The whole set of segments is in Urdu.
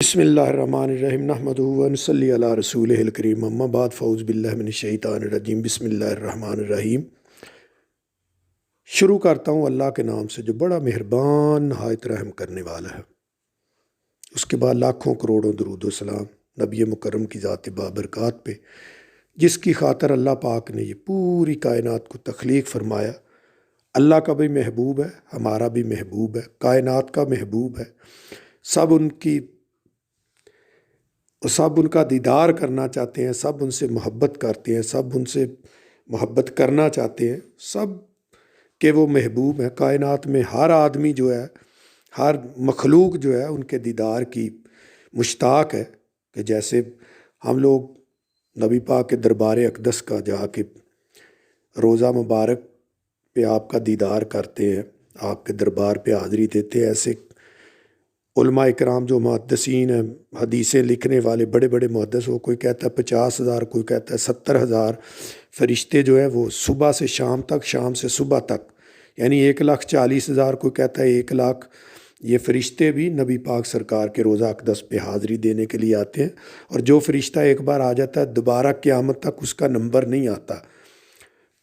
بسم اللہ الرحمن الرحیم نحمدہ و نصلی علی رسولہ الکریم اما بعد فاعوذ باللہ من الشیطان الرجیم بسم اللہ الرحمن الرحیم۔ شروع کرتا ہوں اللہ کے نام سے جو بڑا مہربان نہایت رحم کرنے والا ہے۔ اس کے بعد لاکھوں کروڑوں درود و سلام نبی مکرم کی ذات بابرکات پہ، جس کی خاطر اللہ پاک نے یہ پوری کائنات کو تخلیق فرمایا۔ اللہ کا بھی محبوب ہے، ہمارا بھی محبوب ہے، کائنات کا محبوب ہے۔ سب ان کا دیدار کرنا چاہتے ہیں، سب ان سے محبت کرتے ہیں، سب ان سے محبت کرنا چاہتے ہیں، سب کہ وہ محبوب ہیں۔ کائنات میں ہر آدمی جو ہے، ہر مخلوق جو ہے ان کے دیدار کی مشتاق ہے، کہ جیسے ہم لوگ نبی پاک کے دربار اقدس کا جا کے روزہ مبارک پہ آپ کا دیدار کرتے ہیں، آپ کے دربار پہ حاضری دیتے ہیں، ایسے علماء اکرام جو محدثین ہیں، حدیثیں لکھنے والے بڑے بڑے محدث ہو، کوئی کہتا ہے 50,000، کوئی کہتا ہے 70,000 فرشتے جو ہے وہ صبح سے شام تک، شام سے صبح تک، یعنی 1,40,000، کوئی کہتا ہے 1,00,000، یہ فرشتے بھی نبی پاک سرکار کے روزہ اقدس پہ حاضری دینے کے لیے آتے ہیں۔ اور جو فرشتہ ایک بار آ جاتا ہے دوبارہ قیامت تک اس کا نمبر نہیں آتا۔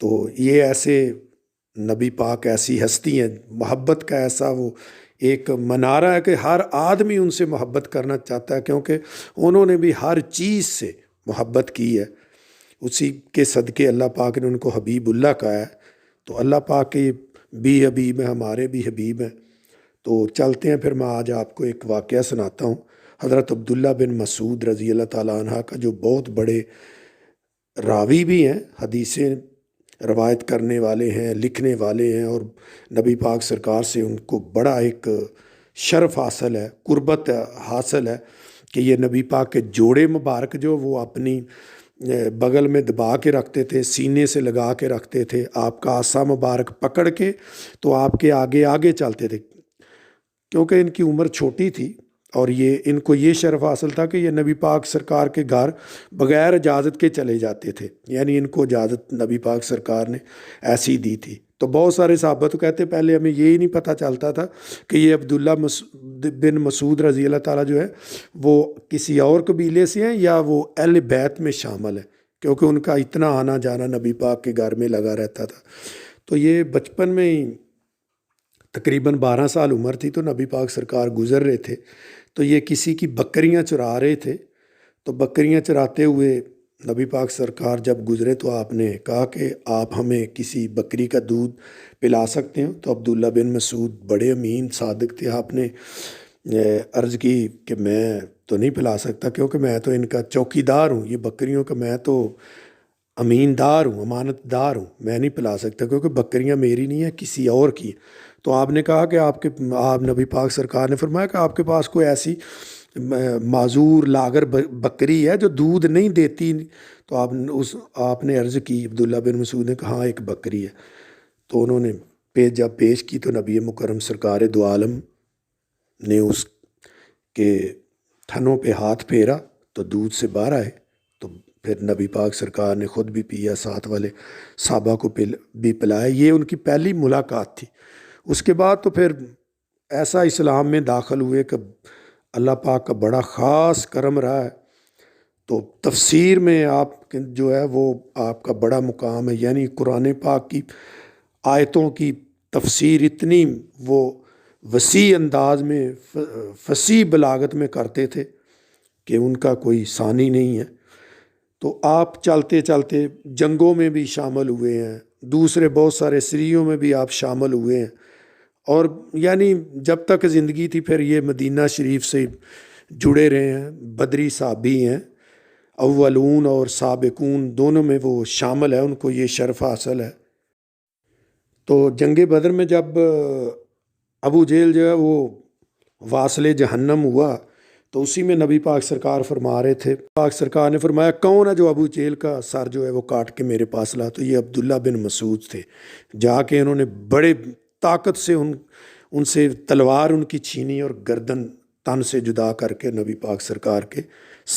تو یہ ایسے نبی پاک ایسی ہستی ہیں، محبت کا ایسا وہ ایک منارہ ہے کہ ہر آدمی ان سے محبت کرنا چاہتا ہے، کیونکہ انہوں نے بھی ہر چیز سے محبت کی ہے۔ اسی کے صدقے اللہ پاک نے ان کو حبیب اللہ کہا ہے۔ تو اللہ پاک کے بھی حبیب ہیں، ہمارے بھی حبیب ہیں۔ تو چلتے ہیں پھر، میں آج آپ کو ایک واقعہ سناتا ہوں حضرت عبداللہ بن مسعود رضی اللہ تعالیٰ عنہ کا، جو بہت بڑے راوی بھی ہیں، حدیثیں روایت کرنے والے ہیں، لکھنے والے ہیں، اور نبی پاک سرکار سے ان کو بڑا ایک شرف حاصل ہے، قربت حاصل ہے، کہ یہ نبی پاک کے جوڑے مبارک جو وہ اپنی بغل میں دبا کے رکھتے تھے، سینے سے لگا کے رکھتے تھے، آپ کا عصا مبارک پکڑ کے تو آپ کے آگے آگے چلتے تھے، کیونکہ ان کی عمر چھوٹی تھی، اور ان کو یہ شرف حاصل تھا کہ یہ نبی پاک سرکار کے گھر بغیر اجازت کے چلے جاتے تھے، یعنی ان کو اجازت نبی پاک سرکار نے ایسی دی تھی۔ تو بہت سارے صحابہ تو کہتے پہلے ہمیں یہی نہیں پتہ چلتا تھا کہ یہ عبداللہ بن مسعود رضی اللہ تعالیٰ جو ہے وہ کسی اور قبیلے سے ہیں یا وہ اہل بیت میں شامل ہیں، کیونکہ ان کا اتنا آنا جانا نبی پاک کے گھر میں لگا رہتا تھا۔ تو یہ بچپن میں ہی تقریباً 12 سال عمر تھی تو نبی پاک سرکار گزر رہے تھے، تو یہ کسی کی بکریاں چرا رہے تھے۔ تو بکریاں چراتے ہوئے نبی پاک سرکار جب گزرے تو آپ نے کہا کہ آپ ہمیں کسی بکری کا دودھ پلا سکتے ہیں؟ تو عبداللہ بن مسعود بڑے امین صادق تھے، آپ نے عرض کی کہ میں تو نہیں پلا سکتا، کیونکہ میں تو ان کا چوکی دار ہوں، یہ بکریوں کا میں تو امین دار ہوں، امانت دار ہوں، میں نہیں پلا سکتا، کیونکہ بکریاں میری نہیں ہیں، کسی اور کی۔ تو آپ نے کہا کہ آپ نبی پاک سرکار نے فرمایا کہ آپ کے پاس کوئی ایسی معذور لاغر بکری ہے جو دودھ نہیں دیتی؟ تو آپ نے عرض کی، عبداللہ بن مسعود نے کہا ایک بکری ہے۔ تو انہوں نے جب پیش کی تو نبی مکرم سرکار دو عالم نے اس کے تھنوں پہ ہاتھ پھیرا تو دودھ سے باہر آئے۔ تو پھر نبی پاک سرکار نے خود بھی پیا، ساتھ والے صحابہ کو بھی پلایا۔ یہ ان کی پہلی ملاقات تھی۔ اس کے بعد تو پھر ایسا اسلام میں داخل ہوئے کہ اللہ پاک کا بڑا خاص کرم رہا ہے۔ تو تفسیر میں آپ جو ہے وہ آپ کا بڑا مقام ہے، یعنی قرآن پاک کی آیتوں کی تفسیر اتنی وہ وسیع انداز میں، فصیح بلاغت میں کرتے تھے کہ ان کا کوئی ثانی نہیں ہے۔ تو آپ چلتے چلتے جنگوں میں بھی شامل ہوئے ہیں، دوسرے بہت سارے سریوں میں بھی آپ شامل ہوئے ہیں، اور یعنی جب تک زندگی تھی پھر یہ مدینہ شریف سے جڑے رہے ہیں، بدری صحابی ہیں، اولون اور سابقون دونوں میں وہ شامل ہے، ان کو یہ شرف حاصل ہے۔ تو جنگ بدر میں جب ابو جہل جو ہے وہ واصل جہنم ہوا تو اسی میں نبی پاک سرکار فرما رہے تھے، پاک سرکار نے فرمایا کون ہے جو ابو جہل کا سر جو ہے وہ کاٹ کے میرے پاس لا؟ تو یہ عبداللہ بن مسعود تھے۔ جا کے انہوں نے بڑے طاقت سے ان سے تلوار ان کی چھینی اور گردن تن سے جدا کر کے نبی پاک سرکار کے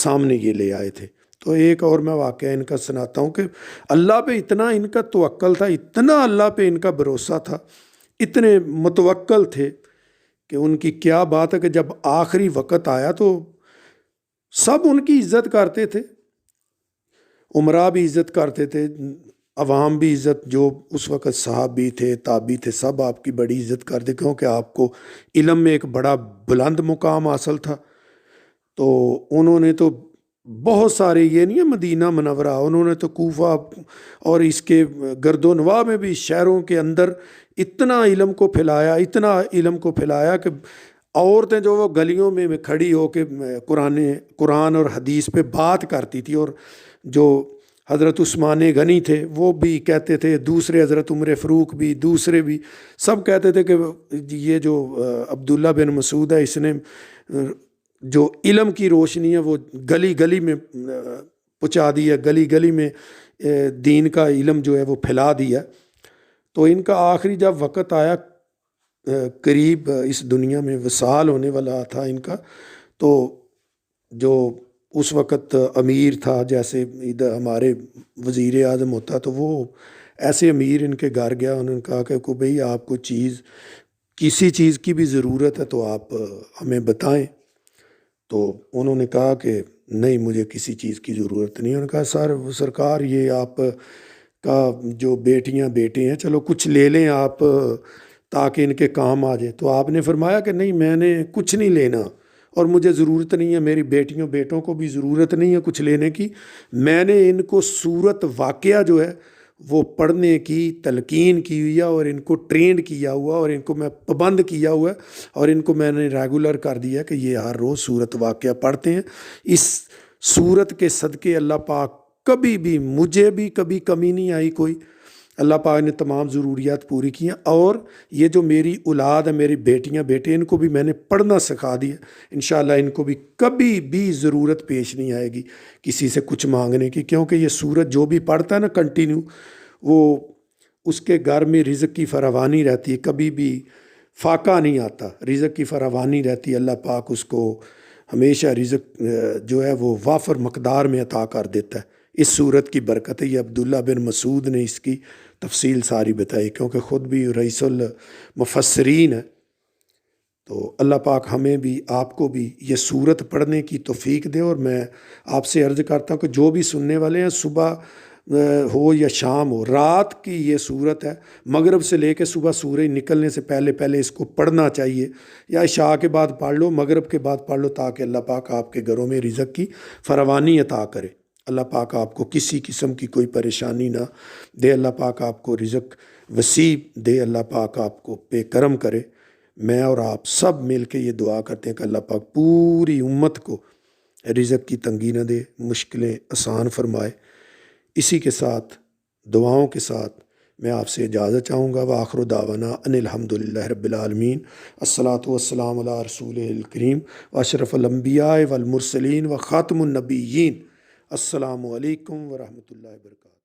سامنے یہ لے آئے تھے۔ تو ایک اور میں واقعہ ان کا سناتا ہوں کہ اللہ پہ اتنا ان کا توکل تھا، اتنا اللہ پہ ان کا بھروسہ تھا، اتنے متوکل تھے کہ ان کی کیا بات ہے کہ جب آخری وقت آیا تو سب ان کی عزت کرتے تھے، عمرا بھی عزت کرتے تھے، عوام بھی عزت، جو اس وقت صحابی تھے تابعی تھے سب آپ کی بڑی عزت کرتے، کیونکہ آپ کو علم میں ایک بڑا بلند مقام حاصل تھا۔ تو انہوں نے تو بہت سارے، یہ نہیں ہے مدینہ منورہ، انہوں نے تو کوفہ اور اس کے گرد و نواح میں بھی شہروں کے اندر اتنا علم کو پھیلایا، اتنا علم کو پھیلایا کہ عورتیں جو وہ گلیوں میں کھڑی ہو کے قرآن اور حدیث پہ بات کرتی تھی، اور جو حضرت عثمان غنی تھے وہ بھی کہتے تھے، دوسرے حضرت عمر فاروق بھی، دوسرے بھی سب کہتے تھے کہ یہ جو عبداللہ بن مسعود ہے، اس نے جو علم کی روشنی ہے وہ گلی گلی میں پہنچا دی ہے، گلی گلی میں دین کا علم جو ہے وہ پھیلا دیا۔ تو ان کا آخری جب وقت آیا، قریب اس دنیا میں وصال ہونے والا تھا ان کا، تو جو اس وقت امیر تھا، جیسے ادھر ہمارے وزیر اعظم ہوتا، تو وہ ایسے امیر ان کے گھر گیا، انہوں نے کہا کہ بھئی آپ کو کسی چیز کی بھی ضرورت ہے تو آپ ہمیں بتائیں۔ تو انہوں نے کہا کہ نہیں، مجھے کسی چیز کی ضرورت نہیں۔ انہوں نے کہا سرکار یہ آپ کا جو بیٹیاں بیٹے ہیں، چلو کچھ لے لیں آپ تاکہ ان کے کام آ جائے۔ تو آپ نے فرمایا کہ نہیں، میں نے کچھ نہیں لینا اور مجھے ضرورت نہیں ہے، میری بیٹیوں بیٹوں کو بھی ضرورت نہیں ہے کچھ لینے کی، میں نے ان کو سورت واقعہ جو ہے وہ پڑھنے کی تلقین کی ہوئی ہے، اور ان کو ٹرینڈ کیا ہوا، اور ان کو میں پابند کیا ہوا ہے، اور ان کو میں نے ریگولر کر دیا کہ یہ ہر روز سورت واقعہ پڑھتے ہیں۔ اس سورت کے صدقے اللہ پاک کبھی بھی، مجھے بھی کبھی کمی نہیں آئی کوئی، اللہ پاک نے تمام ضروریات پوری کی ہیں، اور یہ جو میری اولاد ہے، میری بیٹیاں بیٹے، ان کو بھی میں نے پڑھنا سکھا دیا، انشاءاللہ ان کو بھی کبھی بھی ضرورت پیش نہیں آئے گی کسی سے کچھ مانگنے کی، کیونکہ یہ سورت جو بھی پڑھتا ہے نا کنٹینیو، وہ اس کے گھر میں رزق کی فراوانی رہتی ہے، کبھی بھی فاقہ نہیں آتا، رزق کی فراوانی رہتی ہے، اللہ پاک اس کو ہمیشہ رزق جو ہے وہ وافر مقدار میں عطا کر دیتا ہے۔ اس صورت کی برکت ہے۔ یہ عبداللہ بن مسعود نے اس کی تفصیل ساری بتائی، کیونکہ خود بھی رئیس المفسرین ہے۔ تو اللہ پاک ہمیں بھی آپ کو بھی یہ صورت پڑھنے کی توفیق دے، اور میں آپ سے عرض کرتا ہوں کہ جو بھی سننے والے ہیں، صبح ہو یا شام ہو، رات کی یہ صورت ہے، مغرب سے لے کے صبح سورج نکلنے سے پہلے پہلے اس کو پڑھنا چاہیے، یا عشاء کے بعد پڑھ لو، مغرب کے بعد پڑھ لو، تاکہ اللہ پاک آپ کے گھروں میں رزق کی فراوانی عطا کرے۔ اللہ پاک آپ کو کسی قسم کی کوئی پریشانی نہ دے، اللہ پاک آپ کو رزق وسیع دے، اللہ پاک آپ کو بے کرم کرے۔ میں اور آپ سب مل کے یہ دعا کرتے ہیں کہ اللہ پاک پوری امت کو رزق کی تنگی نہ دے، مشکلیں آسان فرمائے۔ اسی کے ساتھ، دعاؤں کے ساتھ میں آپ سے اجازت چاہوں گا۔ وآخر دعوانا ان الحمدللہ رب العالمین، الصلاۃ والسلام علی رسول الکریم واشرف الانبیاء والمرسلین وخاتم النبیین۔ السلام علیکم ورحمۃ اللہ وبرکاتہ۔